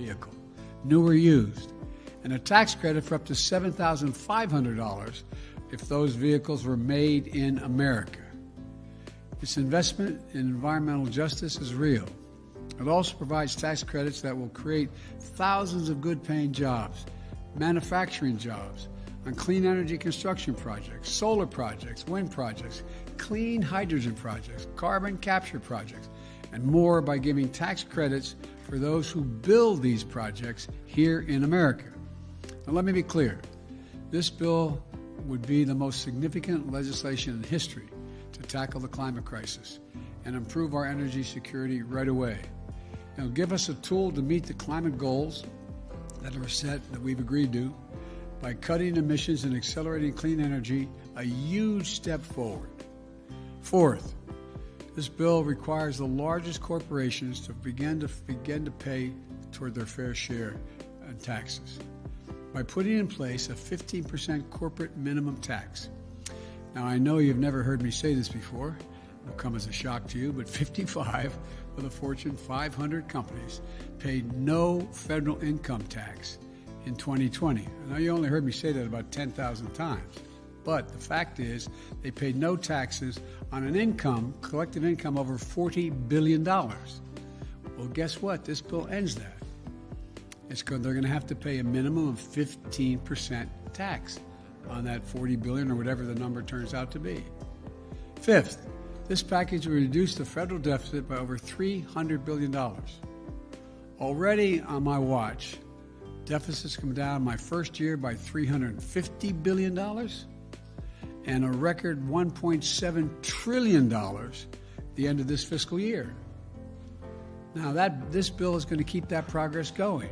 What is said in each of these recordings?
vehicle, new or used, and a tax credit for up to $7,500 if those vehicles were made in America. Its investment in environmental justice is real. It also provides tax credits that will create thousands of good-paying jobs, manufacturing jobs, on clean energy construction projects, solar projects, wind projects, clean hydrogen projects, carbon capture projects, and more by giving tax credits for those who build these projects here in America. Now let me be clear, this bill would be the most significant legislation in history to tackle the climate crisis and improve our energy security right away. It'll give us a tool to meet the climate goals that are set, that we've agreed to, by cutting emissions and accelerating clean energy, a huge step forward. Fourth, this bill requires the largest corporations to begin to pay toward their fair share in taxes by putting in place a 15% corporate minimum tax. Now, I know you've never heard me say this before. It'll come as a shock to you, but 55 of the Fortune 500 companies paid no federal income tax in 2020. I know you only heard me say that about 10,000 times, but the fact is they paid no taxes on an income, collective income, over $40 billion. Well, guess what? This bill ends that. They're going to have to pay a minimum of 15% tax on that $40 billion or whatever the number turns out to be. Fifth, this package will reduce the federal deficit by over $300 billion. Already on my watch, deficits come down in my first year by $350 billion and a record $1.7 trillion the end of this fiscal year. Now this bill is going to keep that progress going.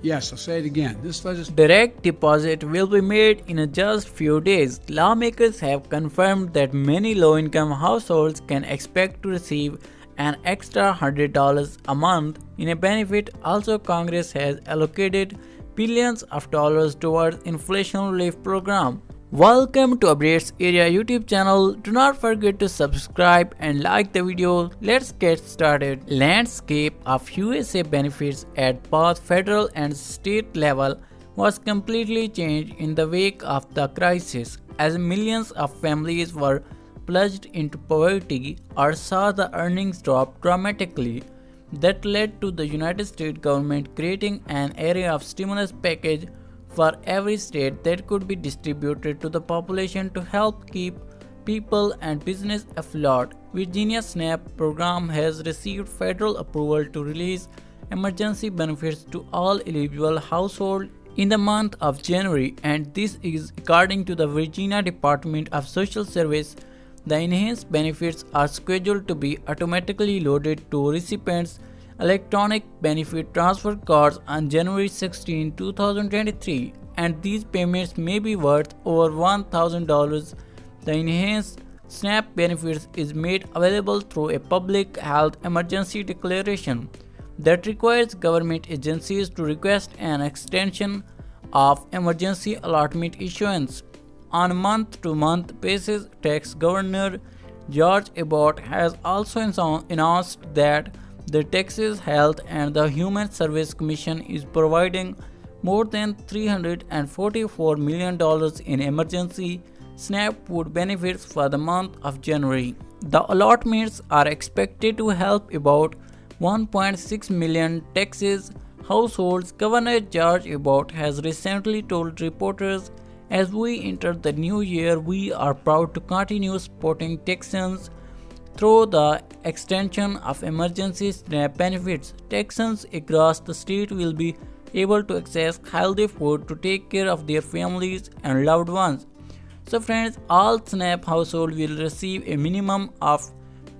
Yes, I'll say it again. This direct deposit will be made in just few days. Lawmakers have confirmed that many low-income households can expect to receive an extra $100 a month in a benefit. Also, Congress has allocated billions of dollars towards inflation relief program. Welcome to Updates Area YouTube channel. Do not forget to subscribe and like the video. Let's get started. Landscape of USA benefits at both federal and state level was completely changed in the wake of the crisis, as millions of families were plunged into poverty or saw the earnings drop dramatically. That led to the United States government creating an area of stimulus package for every state that could be distributed to the population to help keep people and business afloat. Virginia's SNAP program has received federal approval to release emergency benefits to all eligible households in the month of January, and this is according to the Virginia Department of Social Service. The enhanced benefits are scheduled to be automatically loaded to recipients' electronic benefit transfer cards on January 16, 2023, and these payments may be worth over $1,000. The enhanced SNAP benefits is made available through a public health emergency declaration that requires government agencies to request an extension of emergency allotment issuance. On a month-to-month basis, Texas Governor George Abbott has also announced that the Texas Health and the Human Service Commission is providing more than $344 million in emergency SNAP food benefits for the month of January. The allotments are expected to help about 1.6 million Texas households. Governor George Abbott has recently told reporters, "As we enter the new year, we are proud to continue supporting Texans through the extension of emergency SNAP benefits. Texans across the state will be able to access healthy food to take care of their families and loved ones." So friends, all SNAP households will receive a minimum of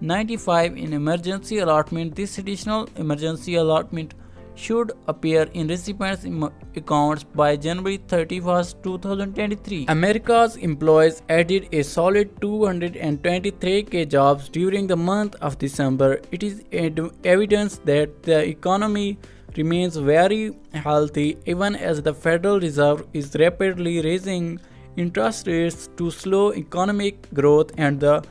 95 in emergency allotment. This additional emergency allotment should appear in recipients' accounts by January 31st, 2023. America's employees added a solid 223,000 jobs during the month of December. It is evidence that the economy remains very healthy even as the Federal Reserve is rapidly raising interest rates to slow economic growth, and the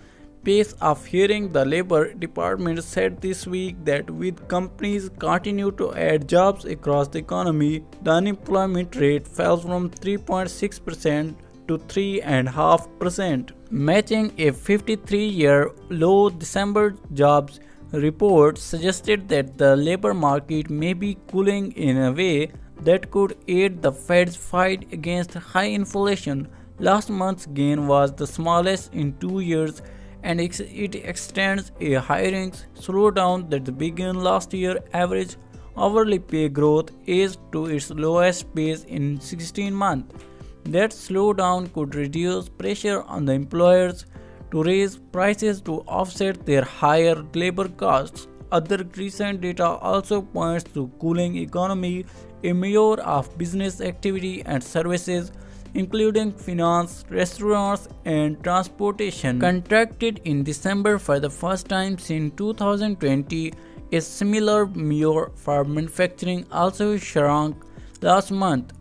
pace of hearing, the Labor Department said this week that with companies continue to add jobs across the economy, the unemployment rate fell from 3.6% to 3.5%, matching a 53-year low. December jobs report suggested that the labor market may be cooling in a way that could aid the Fed's fight against high inflation. Last month's gain was the smallest in 2 years, and it extends a hiring slowdown that began last year. Average hourly pay growth is to its lowest pace in 16 months. That slowdown could reduce pressure on the employers to raise prices to offset their higher labor costs. Other recent data also points to cooling economy. A measure of business activity and services, including finance, restaurants, and transportation, contracted in December for the first time since 2020. A similar measure for manufacturing also shrunk last month.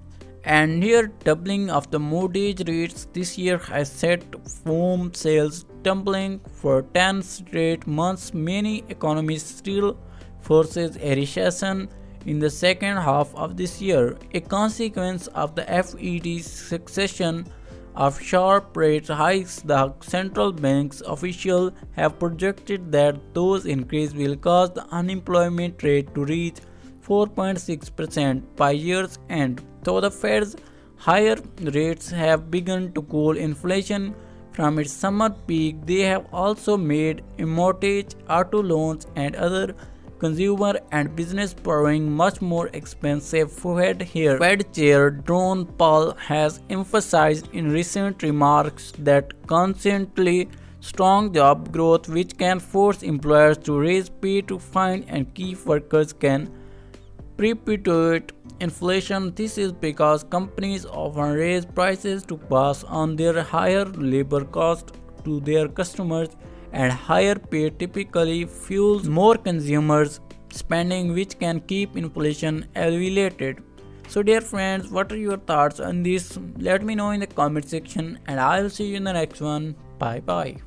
And near doubling of the mortgage rates this year has set home sales tumbling for 10 straight months. Many economists still foresees a recession in the second half of this year, a consequence of the Fed's succession of sharp rate hikes. The central bank's officials have projected that those increases will cause the unemployment rate to reach 4.6% by year's end. Though the Fed's higher rates have begun to cool inflation from its summer peak, they have also made mortgage, auto loans, and other consumer and business borrowing much more expensive. Fed Chair Jerome Powell has emphasized in recent remarks that consistently strong job growth, which can force employers to raise pay to find and keep workers, can perpetuate inflation. This is because companies often raise prices to pass on their higher labor costs to their customers, and higher pay typically fuels more consumers spending, which can keep inflation elevated. So dear friends, what are your thoughts on this? Let me know in the comment section, and I will see you in the next one. Bye bye.